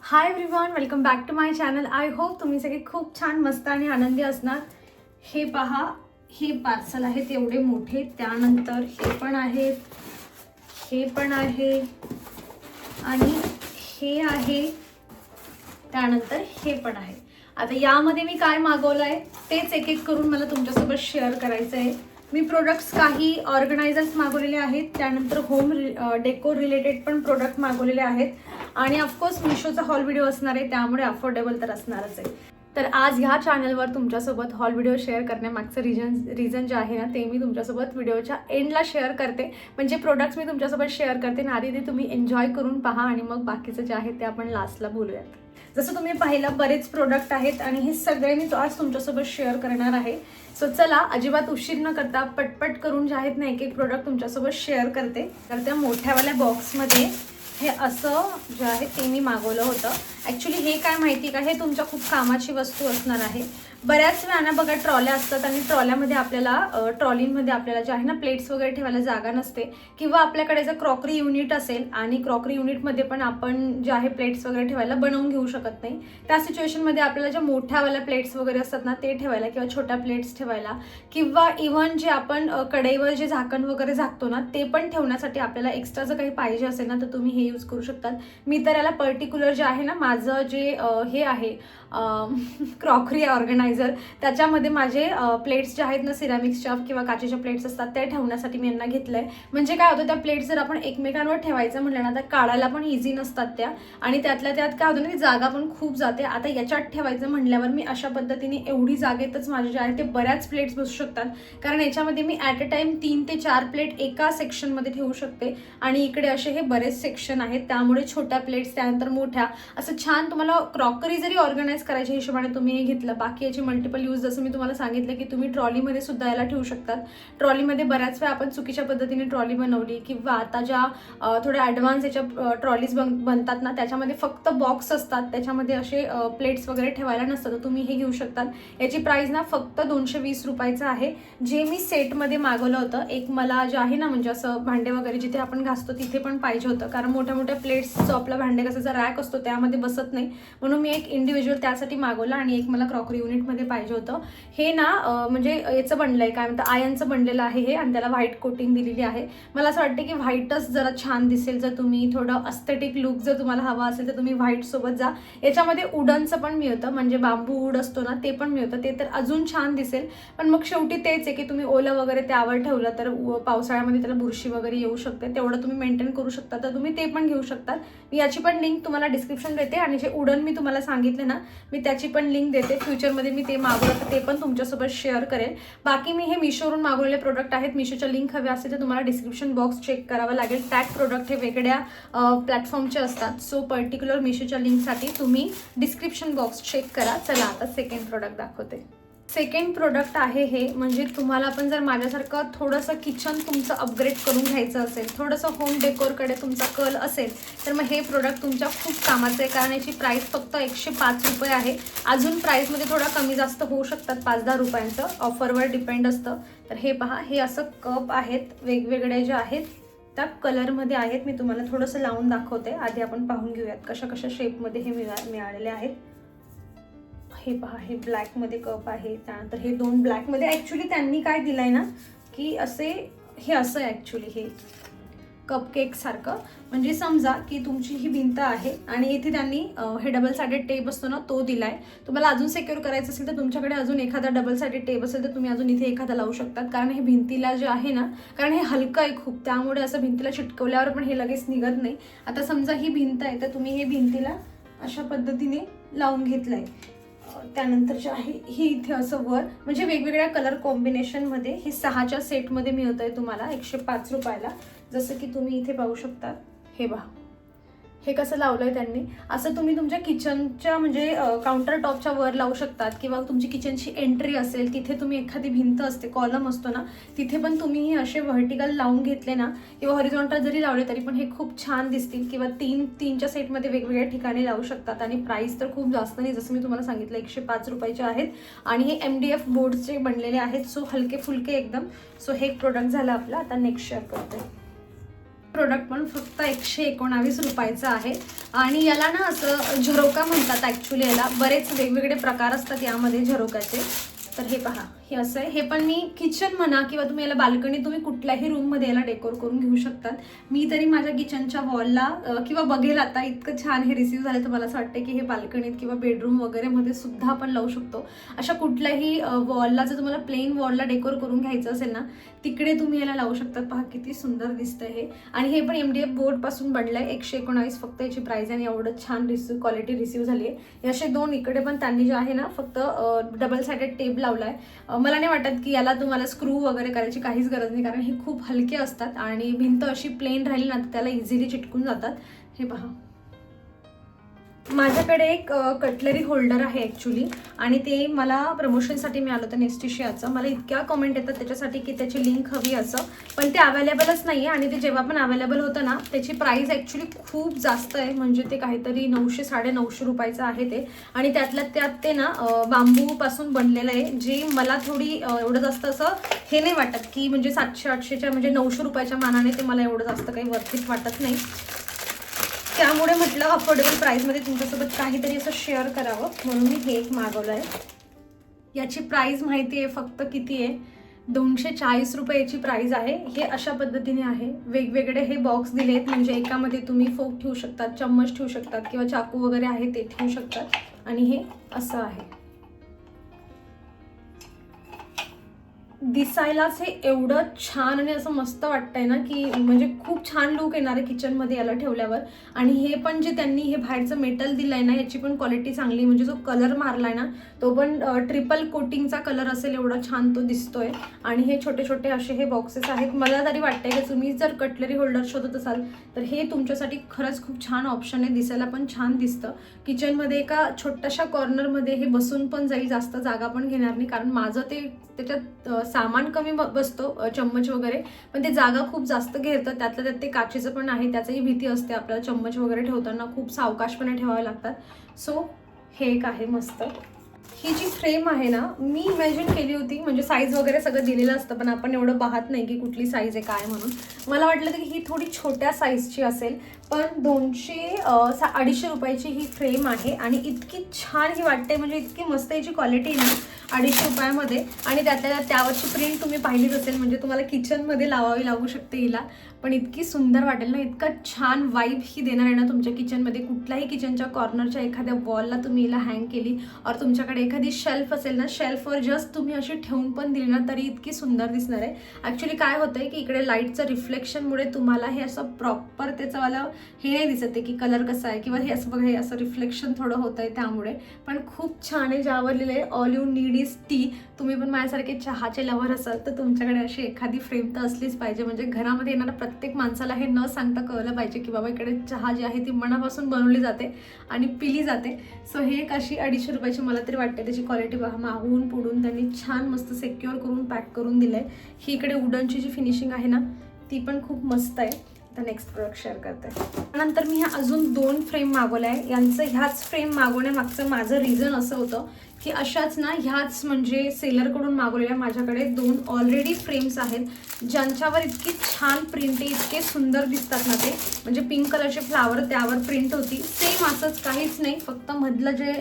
High everyone, welcome back to my channel. I hope तुम्ही सगळे खूप छान मस्त आणि आनंदी असणार. हे पहा, हे पार्सल आहेत एवढे मोठे. त्यानंतर हे पण आहेत, हे पण आहे आणि हे आहे, त्यानंतर हे पण आहे. आता यामध्ये मी काय मागवलं आहे तेच एक एक करून मला तुमच्यासोबत शेअर करायचं आहे. मी प्रोडक्ट्स काही ऑर्गनायझर्स मागवलेले आहेत, त्यानंतर होम डेकोर रिलेटेड पण प्रोडक्ट मागवलेले आहेत आणि ऑफकोर्स मिशोचा हॉल व्हिडिओ असणार आहे, त्यामुळे अफोर्डेबल तर असणारच आहे. तर आज ह्या चॅनलवर तुमच्यासोबत हॉल व्हिडिओ शेअर करण्यामागचं रिझन जे आहे ना ते मी तुमच्यासोबत व्हिडिओच्या एंडला शेअर करते. म्हणजे प्रोडक्ट्स मी तुमच्यासोबत शेअर करते आणि आधी ते तुम्ही एन्जॉय करून पहा आणि मग बाकीचं जे आहे ते आपण लास्टला बोलूयात. जसं तुम्ही पाहिलं बरेच प्रोडक्ट आहेत आणि हे सगळे मी आज तुमच्यासोबत शेअर करणार आहे. सो चला अजिबात उशीर न करता पटपट करून जे आहेत ना एक एक प्रोडक्ट तुमच्यासोबत शेअर करते. तर त्या मोठ्यावाल्या बॉक्समध्ये हे असं जे आहे ते मी मागवलं होतं. ॲक्च्युली हे काय माहिती का, हे तुमच्या खूप कामाची वस्तू असणार आहे. बऱ्याच वेळा बघा ट्रॉल्या असतात आणि ट्रॉल्यामध्ये आपल्याला ट्रॉलीमध्ये आपल्याला जे आहे ना प्लेट्स वगैरे ठेवायला जागा नसते, किंवा आपल्याकडे जर क्रॉकरी युनिट असेल आणि क्रॉकरी युनिटमध्ये पण आपण जे आहे प्लेट्स वगैरे ठेवायला बनवून घेऊ शकत नाही. त्या सिच्युएशनमध्ये आपल्याला ज्या मोठ्यावाल्या प्लेट्स वगैरे असतात ना ते ठेवायला, किंवा छोट्या प्लेट्स ठेवायला, किंवा इव्हन जे आपण कढईवर जे झाकण वगैरे झाकतो ना ते पण ठेवण्यासाठी आपल्याला एक्स्ट्रा जर काही पाहिजे असेल ना तर तुम्ही हे यूज करू शकतात. मी तर याला पर्टिक्युलर जे आहे ना माझं जे हे आहे क्रॉकरी ऑर्गनायझर, त्याच्यामध्ये माझे प्लेट्स जे आहेत ना सिरॅमिक्सच्या किंवा काचेच्या प्लेट्स असतात त्या ठेवण्यासाठी मी यांना घेतलं आहे. म्हणजे काय होतं, त्या प्लेट्स जर आपण एकमेकांवर ठेवायचं म्हटलं ना तर काढायला पण इझी नसतात त्या, आणि त्यातल्या त्यात काय होतं ना ती जागा पण खूप जाते. आता याच्यात ठेवायचं म्हटल्यावर मी अशा पद्धतीने एवढी जागेतच माझे जे आहे ते बऱ्याच प्लेट्स बसू शकतात, कारण याच्यामध्ये मी ॲट अ टाइम 3 ते 4 प्लेट एका सेक्शनमध्ये ठेवू शकते. आणि इकडे असे हे बरेच सेक्शन आहेत, त्यामुळे छोट्या प्लेट्स त्यानंतर मोठ्या असं छान तुम्हाला क्रॉकरी जरी ऑर्गनाइज करायच्या हिशोबाने तुम्ही हे घेतलं. बाकी याची मल्टिपल यूज जसं मी तुम्हाला सांगितलं की तुम्ही ट्रॉलीमध्ये सुद्धा याला ठेवू शकतात. ट्रॉलीमध्ये बऱ्याच वेळा आपण चुकीच्या पद्धतीने ट्रॉली बनवली, किंवा आता ज्या थोड्या ॲडव्हान्स याच्या ट्रॉलीज बनतात ना त्याच्यामध्ये फक्त बॉक्स असतात, त्याच्यामध्ये असे प्लेट्स वगैरे ठेवायला नसतात, तर तुम्ही हे घेऊ शकतात. याची प्राइस ना फक्त 220 रुपयाचं आहे, जे मी सेटमध्ये मागवलं होतं. एक मला जे आहे ना म्हणजे असं भांडे वगैरे जिथे आपण घासतो तिथे पण पाहिजे होतं, कारण मोठ्या मोठ्या प्लेट्सचं आपला भांडे कसाचा रॅक असतो त्यामध्ये बसत नाही, म्हणून मी एक इंडिव्हिज्युअल त्यासाठी मागवलं. आणि एक मला क्रॉकरी युनिटमध्ये पाहिजे होतं. हे ना म्हणजे याचं बनलं आहे, काय म्हणतं, आयनचं बनलेलं आहे हे, आणि त्याला व्हाईट कोटिंग दिलेली आहे. मला असं वाटतं की व्हाईटच जरा छान दिसेल. जर तुम्ही थोडं अस्थेटिक लुक जर तुम्हाला हवा असेल तर तुम्ही व्हाईट सोबत जा. याच्यामध्ये वुडनचं पण मिळतं, म्हणजे बांबू वूड असतो ना ते पण मिळतं, ते तर अजून छान दिसेल. पण मग शेवटी तेच आहे की तुम्ही ओलं वगैरे त्यावर ठेवलं तर पावसाळ्यामध्ये त्याला बुरशी वगैरे येऊ शकते, तेवढं तुम्ही मेंटेन करू शकता, तर तुम्ही ते पण घेऊ शकतात. मी याची पण लिंक तुम्हाला डिस्क्रिप्शन देते, आणि जे वुडन मी तुम्हाला सांगितले ना मी त्याची पण लिंक देते. फ्युचरमध्ये मी ते मागवलं तर ते पण तुमच्यासोबत शेअर करेल. बाकी मी हे मिशोवरून मागवलेले प्रोडक्ट आहेत. मिशोच्या लिंक हवे असेल तर तुम्हाला डिस्क्रिप्शन बॉक्स चेक करावं लागेल. टॅग प्रोडक्ट हे वेगळ्या प्लॅटफॉर्मचे असतात, सो पर्टिक्युलर मिशोच्या लिंकसाठी तुम्ही डिस्क्रिप्शन बॉक्स चेक करा. चला आता सेकंड प्रोडक्ट दाखवते. सेकंड प्रोडक्ट आहे हे, म्हणजे तुम्हाला पण जर माझ्यासारखं थोडंसं किचन तुमचं अपग्रेड करून घ्यायचं असेल, थोडंसं होम डेकोरकडे तुमचा कल असेल, तर मग हे प्रोडक्ट तुमच्या खूप कामाचं आहे. कारण याची प्राईस फक्त 105 रुपये आहे. अजून प्राईसमध्ये थोडा कमी जास्त होऊ शकतात, 5-10 रुपयांचं, ऑफरवर डिपेंड असतं. तर हे पहा, हे असं कप आहेत वेगवेगळे जे आहेत त्या कलरमध्ये आहेत. मी तुम्हाला थोडंसं लावून दाखवते. आधी आपण पाहून घेऊयात कशा कशा शेपमध्ये हे मिळालेले आहेत. हे पहा, हे ब्लॅकमध्ये कप आहे, त्यानंतर हे 2 ब्लॅकमध्ये. ॲक्च्युली त्यांनी काय दिलं आहे ना की असे हे असं आहे ॲक्च्युली हे कपकेक सारखं. म्हणजे समजा की तुमची ही भिंत आहे आणि इथे त्यांनी हे डबल साइडेड टेप असतो ना तो दिला आहे. तुम्हाला अजून सिक्युअर करायचं असेल तर तुमच्याकडे अजून एखादा डबल साइडेड टेप असेल तर तुम्ही अजून इथे एखादा लावू शकतात, कारण हे भिंतीला जे आहे ना, कारण हे हलकं आहे खूप, त्यामुळे असं भिंतीला चिटकवल्यावर पण हे लगेच निघत नाही. आता समजा ही भिंत आहे तर तुम्ही हे भिंतीला अशा पद्धतीने लावून घेतलं आहे. त्यानंतर जे आहे ही इथे असं वर, म्हणजे वेगवेगळ्या कलर कॉम्बिनेशनमध्ये हे 6च्या सेटमध्ये मिळत आहे तुम्हाला 105 रुपयाला. जसं की तुम्ही इथे पाहू शकता, हे पहा हे कसं लावलंय त्यांनी. असं तुम्ही तुमच्या किचनच्या म्हणजे काउंटर टॉपच्या वर लावू शकतात, किंवा तुमची किचनची एंट्री असेल तिथे तुम्ही एखादी भिंत असते, कॉलम असतो ना, तिथे पण तुम्ही असे व्हर्टिकल लावून घेतले ना, किंवा हॉरिझॉन्टल जरी लावले तरी पण हे खूप छान दिसतील. किंवा 3च्या सेटमध्ये वेगवेगळ्या ठिकाणी लावू शकतात. आणि प्राइस तर खूप जास्त नाही, जसं मी तुम्हाला सांगितलं 105 रुपयाचे आहेत. आणि हे MDF बोर्डचे बनलेले आहेत, सो हलके फुलके एकदम. सो हे एक प्रोडक्ट झालं आपलं. आता नेक्स्ट शेअर करते. प्रोडक्ट पण फक्त 119 रुपयाचं आहे. आणि याला ना असं झरोका म्हणतात ॲक्च्युली. याला बरेच वेगवेगळे प्रकार असतात यामध्ये झरोकाचे. तर हे पहा, हे असं आहे. हे पण मी किचन म्हणा किंवा तुम्ही याला बाल्कनी, तुम्ही कुठल्याही रूममध्ये याला डेकोर करून घेऊ शकतात. मी तरी माझ्या किचनच्या वॉलला किंवा बघेल आता इतकं छान हे रिसीव्ह झालं तर मला असं वाटतं की हे बाल्कनीत किंवा बेडरूम वगैरे मध्ये सुद्धा आपण लावू शकतो. अशा कुठल्याही वॉलला जर तुम्हाला प्लेन वॉलला डेकोर करून घ्यायचं असेल ना, तिकडे तुम्ही याला लावू शकतात. पहा किती सुंदर दिसतंय हे. आणि हे पण MDF बोर्ड पासून बनलंय. 119 फक्त याची प्राइस आहे आणि एवढं छान क्वालिटी रिसीव्ह झाली आहे. असे दोन इकडे पण त्यांनी जे आहे ना फक्त डबल साइडेड टेप लावलाय. मला नाही वाटत की याला तुम्हाला स्क्रू वगैरे करायची काहीच गरज नाही, कारण हे खूप हलके असतात आणि भिंत अशी प्लेन राहिली ना तर त्याला इझिली चिटकून जातात. हे पहा, माझ्याकडे एक कटलरी होल्डर आहे ॲक्च्युली, आणि ते मला प्रमोशनसाठी मिळालं होतं नेस्टिशियाचं. मला इतक्या कमेंट येतात त्याच्यासाठी की त्याची लिंक हवी असं, पण ते अवेलेबलच नाही आहे. आणि ते जेव्हा पण अवेलेबल होतं ना त्याची प्राईस ॲक्च्युली खूप जास्त आहे. म्हणजे ते काहीतरी 900-950 रुपयाचं आहे ते. आणि त्यातल्या त्यात ते ना बांबूपासून बनलेलं आहे, जे मला थोडी एवढं जास्त असं हे नाही वाटत की म्हणजे 700-800च्या म्हणजे 900 रुपयाच्या मानाने ते मला एवढं जास्त काही वर्थित वाटत नाही. त्यामुळे म्हटलं अफोर्डेबल प्राईसमध्ये तुमच्यासोबत काहीतरी असं शेअर करावं म्हणून मी हे एक मागवलं आहे. याची प्राईस माहिती आहे फक्त किती आहे, 240 रुपये याची प्राईस आहे. हे अशा पद्धतीने आहे. वेगवेगळे हे बॉक्स दिलेत, म्हणजे एकामध्ये तुम्ही फोक ठेवू शकतात, चम्मच ठेवू शकतात किंवा चाकू वगैरे आहे ते ठेवू शकतात. आणि हे असं आहे. दिसायलाच हे एवढं छान आणि असं मस्त वाटतंय ना की म्हणजे खूप छान लुक येणार आहे किचनमध्ये याला ठेवल्यावर. आणि हे पण जे त्यांनी हे बाहेरचं मेटल दिलंय ना याची पण क्वालिटी चांगली, म्हणजे जो कलर मारलाय ना तो पण ट्रिपल कोटिंगचा कलर असेल एवढा छान तो दिसतोय. आणि हे छोटे छोटे असे हे बॉक्सेस आहेत. मला तरी वाटतंय की तुम्ही जर कटलरी होल्डर शोधत असाल तर हे तुमच्यासाठी खरंच खूप छान ऑप्शन आहे. दिसायला पण छान दिसतं. किचनमध्ये एका छोट्याशा कॉर्नरमध्ये हे बसून पण जाईल, जास्त जागा पण घेणार नाही, कारण माझं ते त्याच्यात सामान कमी बसतो चम्मच वगैरे, पण ते जागा खूप जास्त घेतं. त्यातल्या त्यात ते काचेचं पण आहे, त्याचंही भीती असते आपल्याला. चम्मच वगैरे ठेवताना खूप सावकाशपणे ठेवावे लागतात. सो हे एक आहे मस्त. ही जी फ्रेम आहे ना मी इमॅजिन केली होती, म्हणजे साईज वगैरे सगळं दिलेलं असतं पण आपण एवढं पाहत नाही की कुठली साईज आहे काय म्हणून. मला वाटलं की ही थोडी छोट्या साईजची असेल, पण 200-250 रुपयाची ही फ्रेम आहे. आणि इतकी छान ही वाटते, म्हणजे इतकी मस्त याची क्वालिटी ना 250 रुपयामध्ये. आणि त्यावरची प्रिंट तुम्ही पाहिलीच असेल, म्हणजे तुम्हाला किचनमध्ये लावावी लागू शकते हिला, पण इतकी सुंदर वाटेल ना. इतका छान वाईब ही देणार आहे ना तुमच्या किचनमध्ये. कुठल्याही किचनच्या कॉर्नरच्या एखाद्या वॉलला तुम्ही हिला हँग केली, और तुमच्याकडे एखादी शेल्फ असेल ना, शेल्फवर जस्ट तुम्ही अशी ठेवून पण दिली ना तरी इतकी सुंदर दिसणार आहे. ॲक्च्युली काय होतंय की इकडे लाईटचं रिफ्लेक्शनमुळे तुम्हाला हे असं प्रॉपर त्याचंवालं हे नाही दिसत आहे की कलर कसा आहे, किंवा हे असं बघा हे असं रिफ्लेक्शन थोडं होतं आहे त्यामुळे. पण खूप छान आहे. ज्यावर लिहिलं आहे all you need is T. तुम्ही पण माझ्यासारखे चहाचे लवर असाल तर तुमच्याकडे अशी एखादी फ्रेम तर असलीच पाहिजे. म्हणजे घरामध्ये येणाऱ्या प्रत्येक माणसाला हे न सांगता कळलं पाहिजे की बाबा इकडे चहा जी आहे ती मनापासून बनवली जाते आणि पिली जाते. सो हे एक अशी 250 रुपयाची मला तरी वाटते. त्याची क्वालिटी बघा, मागून पुढून त्यांनी छान मस्त सिक्युअर करून पॅक करून दिलं आहे. ही इकडे वुडनची जी फिनिशिंग आहे ना ती पण खूप मस्त आहे. तर नेक्स्ट प्रोडक्ट शेअर करते. त्यानंतर मी ह्या अजून 2 फ्रेम मागवल्या आहे. यांचं ह्याच फ्रेम मागवण्यामागचं माझं रिझन असं होतं की अशाच ना ह्याच म्हणजे सेलरकडून मागवलेल्या माझ्याकडे 2 ऑलरेडी फ्रेम्स आहेत ज्यांच्यावर इतकी छान प्रिंट आहे, इतके सुंदर दिसतात ना ते. म्हणजे पिंक कलरचे फ्लावर त्यावर प्रिंट होती, सेम असंच काहीच नाही, फक्त मधलं जे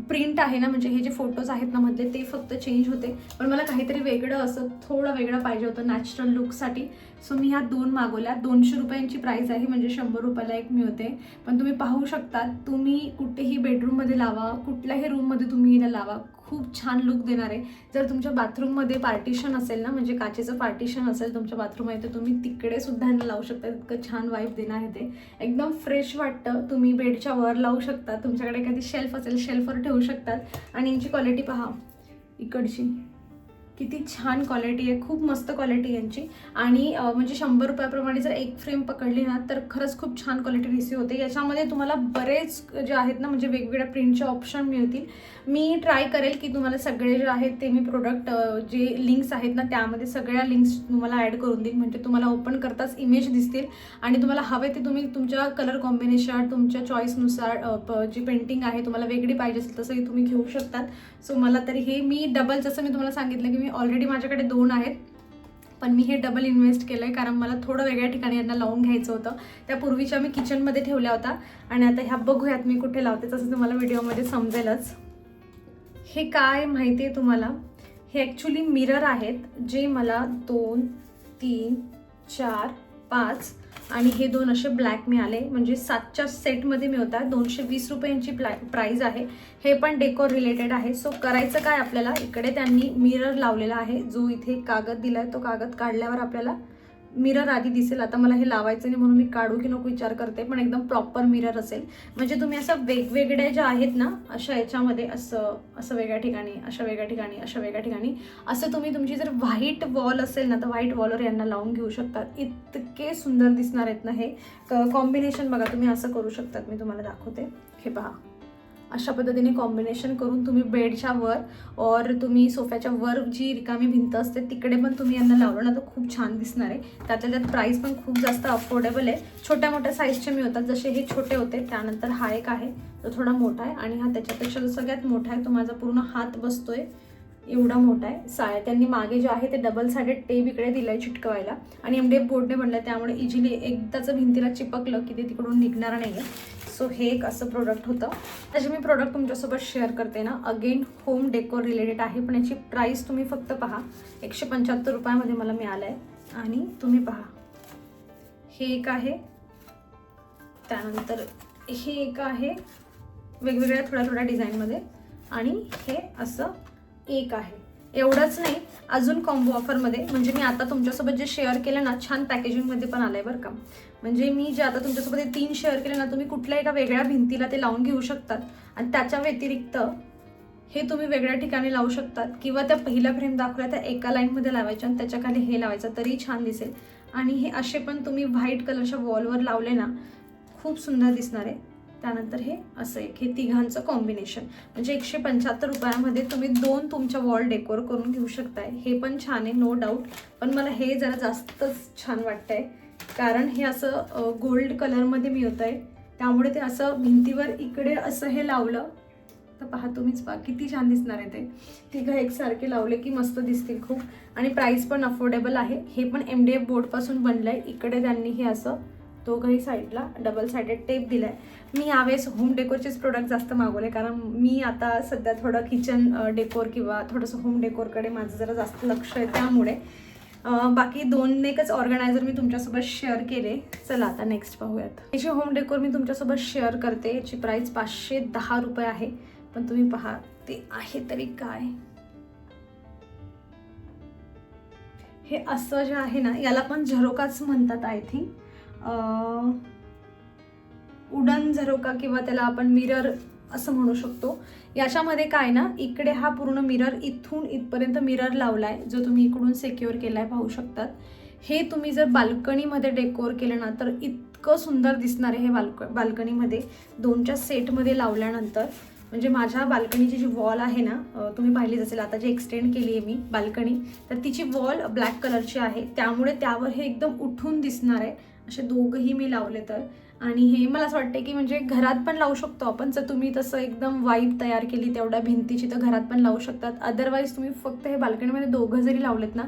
प्रिंट आहे ना, म्हणजे हे जे फोटोज आहेत ना मधले ते फक्त चेंज होते. पण मला काहीतरी वेगळं असं थोडं वेगळं पाहिजे होतं नॅचरल लुकसाठी. सो मी ह्या 2 मागवल्या. 200 रुपयांची प्राईस आहे, म्हणजे 100 रुपयाला एक मिळते. पण तुम्ही पाहू शकता, तुम्ही कुठेही बेडरूममध्ये लावा, कुठल्याही रूममध्ये तुम्ही हिला लावा, खूप छान लुक देणार आहे. जर तुमच्या बाथरूममध्ये पार्टिशन असेल ना, म्हणजे काचेचं पार्टिशन असेल तुमच्या बाथरूममध्ये, तर तुम्ही तिकडे सुद्धा ह्यांना लावू शकता. इतकं छान वाईब देणार आहे ते. एकदम फ्रेश वाटतं. तुम्ही बेडच्या वर लावू शकता, तुमच्याकडे एखादी शेल्फ असेल शेल्फवर ठेवू शकतात. आणि यांची क्वालिटी पहा इकडची किती छान क्वालिटी आहे, खूप मस्त क्वालिटी यांची. आणि म्हणजे 100 रुपयाप्रमाणे जर एक फ्रेम पकडली ना तर खरंच खूप छान क्वालिटी रिसीव्ह होते. याच्यामध्ये तुम्हाला बरेच जे आहेत ना म्हणजे वेगवेगळ्या प्रिंटचे ऑप्शन मिळतील. मी ट्राय करेल की तुम्हाला सगळे जे आहेत ते मी प्रोडक्ट जे लिंक्स आहेत ना त्यामध्ये सगळ्या लिंक्स तुम्हाला ॲड करून देईन, म्हणजे तुम्हाला ओपन करताच इमेज दिसतील. आणि तुम्हाला हवे ते तुम्ही तुमच्या कलर कॉम्बिनेशन तुमच्या चॉईसनुसार जी पेंटिंग आहे तुम्हाला वेगळी पाहिजे असेल तसंही तुम्ही घेऊ शकतात. सो मला तरी हे मी डबल, जसं मी तुम्हाला सांगितलं की मी ऑलरेडी माझ्याकडे 2 आहेत, पण मी हे डबल इन्व्हेस्ट केलं आहे कारण मला थोडं वेगळ्या ठिकाणी यांना लावून घ्यायचं होतं. त्या पूर्वीच्या मी किचनमध्ये ठेवल्या होत्या आणि आता ह्या बघूयात मी कुठे लावते, तसं तुम्हाला व्हिडिओमध्ये समजेलच. हे काय माहिती आहे तुम्हाला, हे ॲक्च्युली मिरर आहेत जे मला 2, 3, 4, 5 आणि हे 2 असे ब्लॅक मिळाले. म्हणजे 7च्या सेटमध्ये मिळतात. 220 रुपयांची प्राईज आहे. हे पण डेकोर रिलेटेड आहे. सो करायचं काय आपल्याला, इकडे त्यांनी मिरर लावलेला आहे. जो इथे कागद दिला आहे तो कागद काढल्यावर आपल्याला मिरर आधी दिसेल. आता मला हे लावायचं नाही म्हणून मी काढू की नको विचार करते, पण एकदम प्रॉपर मिरर असेल. म्हणजे तुम्ही असं वेगवेगळ्या ज्या आहेत ना अशा याच्यामध्ये असं वेगळ्या ठिकाणी, अशा वेगळ्या ठिकाणी, अशा वेगळ्या ठिकाणी असं तुम्ही तुमची जर व्हाईट वॉल असेल ना तर व्हाईट वॉलवर यांना लावून घेऊ शकतात. इतके सुंदर दिसणार आहेत ना हे कॉम्बिनेशन. बघा तुम्ही असं करू शकतात, मी तुम्हाला दाखवते. हे पहा, अशा पद्धतीने कॉम्बिनेशन करून तुम्ही बेडच्या वर और तुम्ही सोफ्याच्या वर जी रिकामी भिंत असते तिकडे पण तुम्ही यांना लावलं ना तर खूप छान दिसणार आहे. त्यातल्या त्यात प्राईस पण खूप जास्त अफोर्डेबल आहे. छोट्या मोठ्या साईजचे मिळतात, जसे हे छोटे होते. त्यानंतर हा एक आहे तो थोडा मोठा आहे आणि हा त्याच्यापेक्षा जो सगळ्यात मोठा आहे तो माझा पूर्ण हात बसतोय एवढा मोठा आहे. त्यांनी मागे जे आहे ते डबल साइडेड टेप इकडे दिलं आहे चिटकवायला आणि MDF बोर्डने बनलं, त्यामुळे इझिली एकदाचं भिंतीला चिपकलं की ते तिकडून निघणार नाही आहे. सो हे एक असं प्रोडक्ट होतं. त्याचे मी प्रोडक्ट तुमच्यासोबत शेअर करते ना. अगेन होम डेकोर रिलेटेड आहे, पण याची प्राईस तुम्ही फक्त पहा 175 रुपयामध्ये मला मिळालं आहे. आणि तुम्ही पहा, हे एक आहे, त्यानंतर हे एक आहे वेगवेगळ्या थोड्या डिझाईनमध्ये आणि हे असं एक आहे. एवढंच नाही, अजून कॉम्बो ऑफरमध्ये, म्हणजे मी आता तुमच्यासोबत जे शेअर केलं ना छान पॅकेजिंगमध्ये पण आलं आहे बरं का. म्हणजे मी जे आता तुमच्यासोबत 3 शेअर केले ना तुम्ही कुठल्या एका वेगळ्या भिंतीला ते लावून घेऊ शकतात आणि त्याच्या व्यतिरिक्त हे तुम्ही वेगळ्या ठिकाणी लावू शकतात किंवा त्या पहिल्या फ्रेम दाखवल्या त्या एका लाईनमध्ये लावायच्या आणि त्याच्याखाली हे लावायचं तरी छान दिसेल. आणि हे असे पण तुम्ही व्हाईट कलरच्या वॉलवर लावले ना खूप सुंदर दिसणार आहे. त्यानंतर हे असं एक, हे तिघांचं कॉम्बिनेशन, म्हणजे 175 रुपयामध्ये तुम्ही 2 तुमच्या वॉल डेकोर करून घेऊ शकताय. हे पण छान आहे नो डाऊट, पण मला हे जरा जास्तच छान वाटतंय कारण हे असं गोल्ड कलरमध्ये मिळत आहे. त्यामुळे ते असं भिंतीवर इकडे असं हे लावलं तर पहा तुम्हीच पहा किती छान दिसणार आहे. ते तिघं एकसारखे लावले की मस्त दिसतील खूप. आणि प्राईस पण अफोर्डेबल आहे. हे पण MDF बोर्डपासून बनलं आहे. इकडे त्यांनी हे असं दोघंही साईडला डबल साइडेड टेप दिला आहे. मी यावेळेस होम डेकोरचेच प्रोडक्ट जास्त मागवले कारण मी आता सध्या थोडं किचन डेकोर किंवा थोडंसं होम डेकोरकडे माझं जरा जास्त लक्ष आहे. त्यामुळे बाकी 2 ऑर्गनायझर मी तुमच्यासोबत शेअर केले. चला आता नेक्स्ट पाहूयात. याची होम डेकोर मी तुमच्यासोबत शेअर करते. याची प्राईस 510 रुपये आहे, पण तुम्ही पहा ते आहे तरी काय. हे असं जे आहे ना याला पण झरोकाच म्हणतात आय थिंक, उडन झरोका किंवा त्याला आपण मिरर असं म्हणू शकतो. याच्यामध्ये काय ना इकडे हा पूर्ण मिरर इथून इथपर्यंत मिरर लावलाय जो तुम्ही इकडून सिक्युअर केलाय पाहू शकतात. हे तुम्ही जर बाल्कनीमध्ये डेकोर केलं ना तर इतकं सुंदर दिसणार आहे. हे बाल्कनीमध्ये 2च्या सेटमध्ये लावल्यानंतर, म्हणजे माझ्या बाल्कनीची जी वॉल आहे ना तुम्ही पाहिलीच असेल आता जी एक्सटेंड केली आहे मी बाल्कनी, तर तिची वॉल ब्लॅक कलरची आहे. त्यामुळे त्यावर हे एकदम उठून दिसणार आहे. असे दोघंही मी लावले तर. आणि हे मला असं वाटतं की म्हणजे घरात पण लावू शकतो आपण, जर तुम्ही तसं एकदम वाईब तयार केली तेवढ्या भिंतीची तर घरात पण लावू शकतात. अदरवाईज तुम्ही फक्त हे बाल्कनीमध्ये दोघं जरी लावलेत ना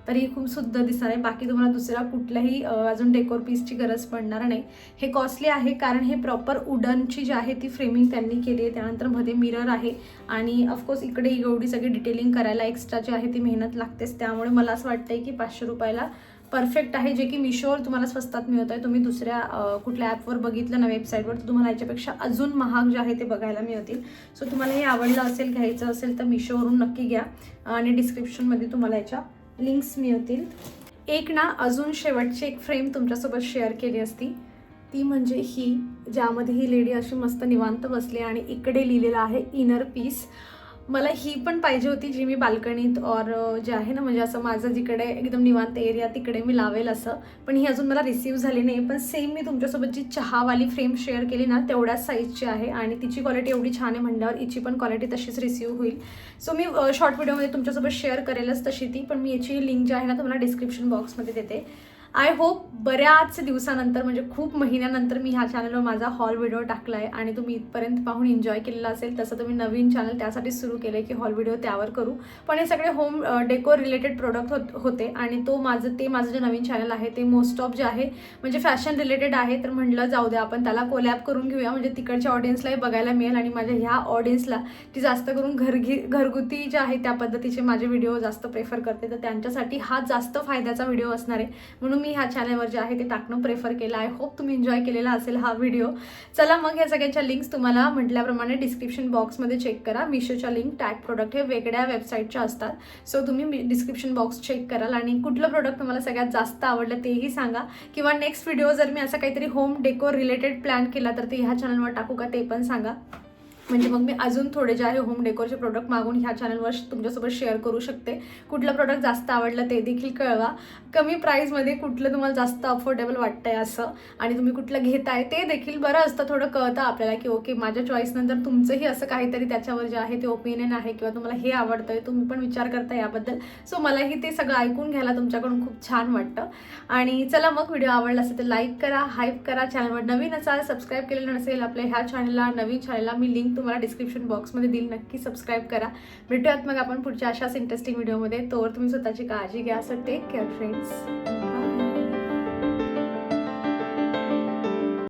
तरी खूप सुंदर दिसणार आहे. बाकी तुम्हाला दुसऱ्या कुठल्याही अजून डेकोर पीसची गरज पडणार नाही. हे कॉस्टली आहे कारण हे प्रॉपर वुडनची जी आहे ती फ्रेमिंग त्यांनी केली आहे. त्यानंतर मध्ये मिरर आहे आणि ऑफकोर्स इकडे एवढी सगळी डिटेलिंग करायला एक्स्ट्रा जी आहे ती मेहनत लागतेच. त्यामुळे मला असं वाटतंय की 500 रुपयाला परफेक्ट आहे, जे की मिशोवर तुम्हाला स्वस्तात मिळत आहे. तुम्ही दुसऱ्या कुठल्या ॲपवर बघितलं ना वेबसाईटवर तर तुम्हाला याच्यापेक्षा अजून महाग जे आहे ते बघायला मिळतील. सो तुम्हाला हे आवडलं असेल, घ्यायचं असेल तर मिशोवरून नक्की घ्या आणि डिस्क्रिप्शनमध्ये तुम्हाला याच्या लिंक्स मिळतील. एक ना अजून शेवटची एक फ्रेम तुमच्यासोबत शेअर केली असती, ती म्हणजे ही, ज्यामध्ये ही लेडी अशी मस्त निवांत बसली आणि इकडे लिहिलेलं आहे इनर पीस. मला ही पण पाहिजे होती जी मी बाल्कनीत और जे आहे ना म्हणजे असं माझं जिकडे एकदम निवांत एरिया तिकडे मी लावेल असं, पण ही अजून मला रिसीव्ह झाली नाही. पण सेम मी तुमच्यासोबत जी चहावाली फ्रेम शेअर केली ना तेवढ्याच साईजची आहे आणि तिची क्वालिटी एवढी छान आहे म्हणल्यावर हिची पण क्वालिटी तशीच रिसीव्ह होईल. सो मी शॉर्ट व्हिडिओमध्ये तुमच्यासोबत शेअर करेलच तशी ती, पण मी याची लिंक जी आहे ना तुम्हाला डिस्क्रिप्शन बॉक्समध्ये देते. आय होप बऱ्याच दिवसानंतर म्हणजे खूप महिन्यानंतर मी ह्या चॅनलवर माझा हॉल व्हिडिओ टाकला आहे आणि तुम्ही इथपर्यंत पाहून एन्जॉय केलेला असेल. तसं तुम्ही नवीन चॅनल त्यासाठी सुरू केलं आहे की हॉल व्हिडिओ त्यावर करू, पण हे सगळे होम डेकोर रिलेटेड प्रोडक्ट होते आणि माझं जे नवीन चॅनल आहे ते मोस्ट ऑफ जे आहे म्हणजे फॅशन रिलेटेड आहे. तर म्हटलं जाऊ द्या आपण त्याला कोलॅब करून घेऊया, म्हणजे तिकडच्या ऑडियन्सलाही बघायला मिळेल आणि माझ्या ह्या ऑडियन्सला ती जास्त करून घरगुती जे आहे त्या पद्धतीचे माझे व्हिडिओ जास्त प्रेफर करते, तर त्यांच्यासाठी हा जास्त फायद्याचा व्हिडिओ असणार आहे. म्हणून मी ह्या चॅनलवर जे आहे ते टाकणं प्रेफर केलं. आय होप तुम्ही एन्जॉय केलेला असेल हा व्हिडिओ. चला मग या सगळ्यांच्या लिंक्स तुम्हाला म्हटल्याप्रमाणे डिस्क्रिप्शन बॉक्समध्ये चेक करा. मिशोच्या लिंक, टॅग प्रोडक्ट हे वेगळ्या वेबसाईटच्या असतात, सो तुम्ही डिस्क्रिप्शन बॉक्स चेक कराल आणि कुठलं प्रोडक्ट तुम्हाला सगळ्यात जास्त आवडलं तेही सांगा, किंवा नेक्स्ट व्हिडिओ जर मी असं काहीतरी होम डेकोर रिलेटेड प्लॅन केला तर ते ह्या चॅनलवर टाकू का ते पण सांगा. म्हणजे मग मी अजून थोडे जे आहे होम डेकोरचे प्रोडक्ट मागून ह्या चॅनलवर तुमच्यासोबत शेअर करू शकते. कुठलं प्रोडक्ट जास्त आवडलं ते देखील कळवा. कमी प्राईसमध्ये कुठलं तुम्हाला जास्त अफोर्डेबल वाटतंय असं आणि तुम्ही कुठलं घेताय ते देखील बरं असतं, थोडं कळतं आपल्याला की ओके माझ्या चॉईसनंतर तुमचंही असं काहीतरी त्याच्यावर जे आहे ते ओपिनियन आहे किंवा तुम्हाला हे आवडतंय, तुम्ही पण विचार करता याबद्दल. सो मलाही ते सगळं ऐकून घ्यायला तुमच्याकडून खूप छान वाटतं. आणि चला मग व्हिडिओ आवडला असेल तर लाईक करा, हाईप करा. चॅनलवर नवीन असाल, सबस्क्राईब केलेलं नसेल आपल्या ह्या चॅनलला, नवीन चॅनलला मी लिंक तुम्हाला डिस्क्रिप्शन बॉक्समध्ये देईल, नक्की सबस्क्राईब करा. भेटूयात मग आपण पुढच्या अशाच इंटरेस्टिंग व्हिडिओमध्ये. तोवर तुम्ही स्वतःची काळजी घ्या. So take care friends.